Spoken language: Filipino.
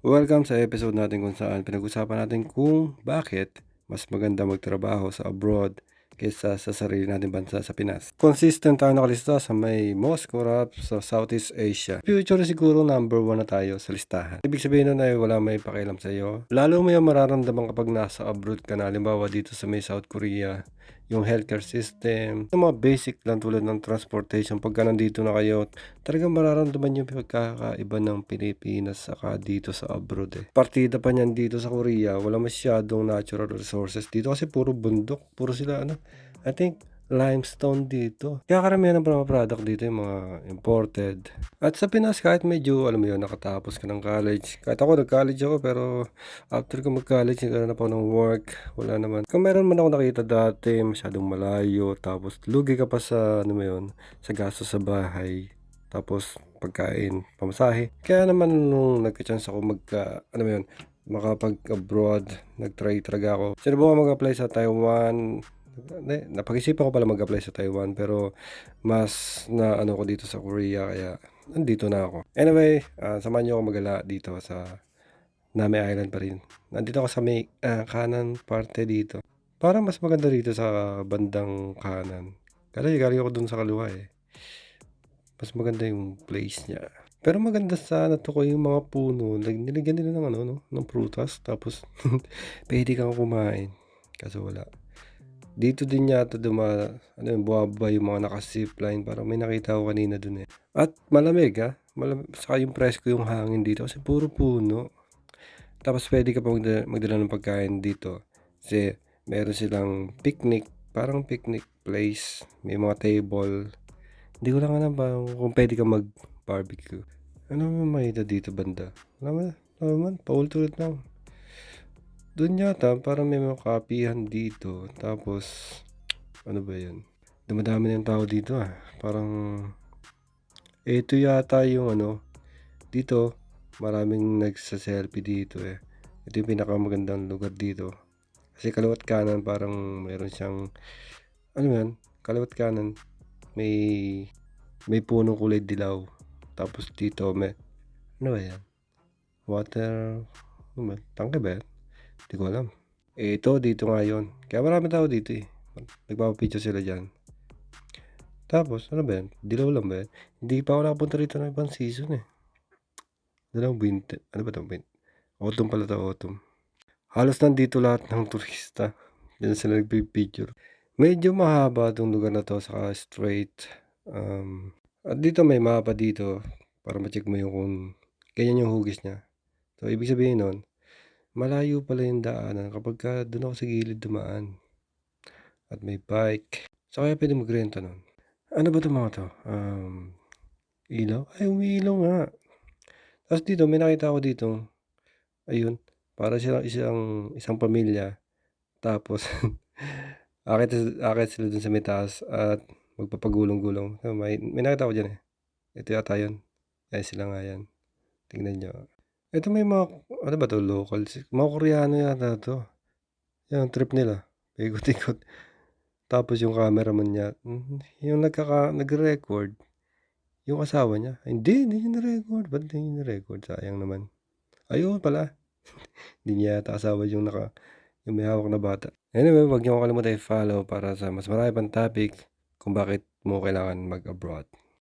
Welcome sa episode natin kung saan pinag-usapan natin kung bakit mas maganda magtrabaho sa abroad kaysa sa sarili nating bansa sa Pinas. Consistent tayo nakalista sa may most corrupt sa Southeast Asia. Future siguro number 1 na tayo sa listahan. Ibig sabihin nun ay wala may pakialam sa iyo. Lalo mo yung mararamdaman kapag nasa abroad ka na. Halimbawa dito sa may South Korea, yung healthcare system, yung mga basic lang tulad ng transportation. Pagka nandito na kayo, talagang mararamdaman yung pagkakaiba ng Pilipinas saka dito sa abroad eh. Partida pa niyan dito sa Korea, wala masyadong natural resources. Dito kasi puro bundok, puro sila I think limestone dito. Kaya karamihan ng mga product dito yung mga imported. At sa Pinas kahit medyo alam mo yun, nakatapos ka ng college. Kahit ako nag-college ako pero after ko mag-college nagkaroon na po ng work. Wala naman. Kung meron man ako nakita dati masyadong malayo tapos lugi ka pa sa ano mo yun, sa gastos sa bahay. Tapos pagkain, pamasahe. Kaya naman nung nagka-chance ako makapag-abroad, nag-try talaga ako. Sinubukan mag-apply sa Taiwan. Napag-isipan ko pala mag-apply sa Taiwan pero mas na ko dito sa Korea kaya nandito na ako. Anyway, samahan niyo ako magala dito sa Name Island pa rin. Nandito ako sa may kanan parte dito. Parang mas maganda dito sa bandang kanan. Kasi galing ako dun sa kaliwa eh. Mas maganda yung place niya. Pero maganda sana to ko yung mga puno. Nilagyan nila ng ng prutas. Tapos, pwede kang kumain. Kaso wala. Dito din yata buwaba yung mga naka-zipline. Parang may nakita ko kanina dun eh. At malamig Malamig. Saka yung presko yung hangin dito. Kasi puro puno. Tapos pwede ka pa magdala ng pagkain dito. Kasi meron silang picnic. Parang picnic place. May mga table. Hindi ko lang alam kung pwede ka mag-barbecue. Ano makita dito banda? Wala naman, paulit-ulit lang. Doon yata, parang may mga kapihan dito. Tapos, ano ba yan? Dumadami na yung tao dito Parang, ito yata yung dito, maraming nagsa-selfie dito eh. Ito yung pinakamagandang lugar dito. Kasi kaliwat kanan parang mayroon siyang, kaliwat kanan, may punong kulay dilaw. Tapos dito may, ano ba yan? Water, tangke ba yan? Hindi ko alam. Ito, dito nga yun. Kaya marami tao dito eh. Nagpapapicture sila dyan. Tapos, ano ba yan? Dilaw lang ba yan? Hindi pa ako nakapunta rito ng ibang season eh. Winter. Ano ba ito? Autumn pala ito, autumn. Halos nandito lahat ng turista. Diyan sila nagpipicture. Medyo mahaba itong lugar na to, saka straight. At dito may mapa dito para ma-check mo yung kung ganyan yung hugis niya. So, ibig sabihin nun, malayo pala yung daanan kapag doon ako sa gilid dumaan. At may bike. So, kaya pwede magrenta nun. Ano ba itong mga to? Ilaw? Ay, umiilaw nga. Tapos dito, may nakita ako dito. Ayun, para silang isang pamilya. Tapos, akit sila dun sa may taas at magpapagulong-gulong. So, may nakita ko dyan eh. Ito yata yun. Ay, sila nga yan. Tingnan nyo. Ito may mga, ano ba to, locals? Mga Koreano yata to. Yan, trip nila. Ikot-ikot. Tapos yung cameraman niya, yung nag-record, yung asawa niya, hindi niya na-record. Ba't hindi niya na-record? Sayang naman. Ayun pala. Hindi niya yata asawa yung may hawak na bata. Anyway, wag niyo kalimutan i-follow para sa mas marami pang topic kung bakit mo kailangan mag-abroad.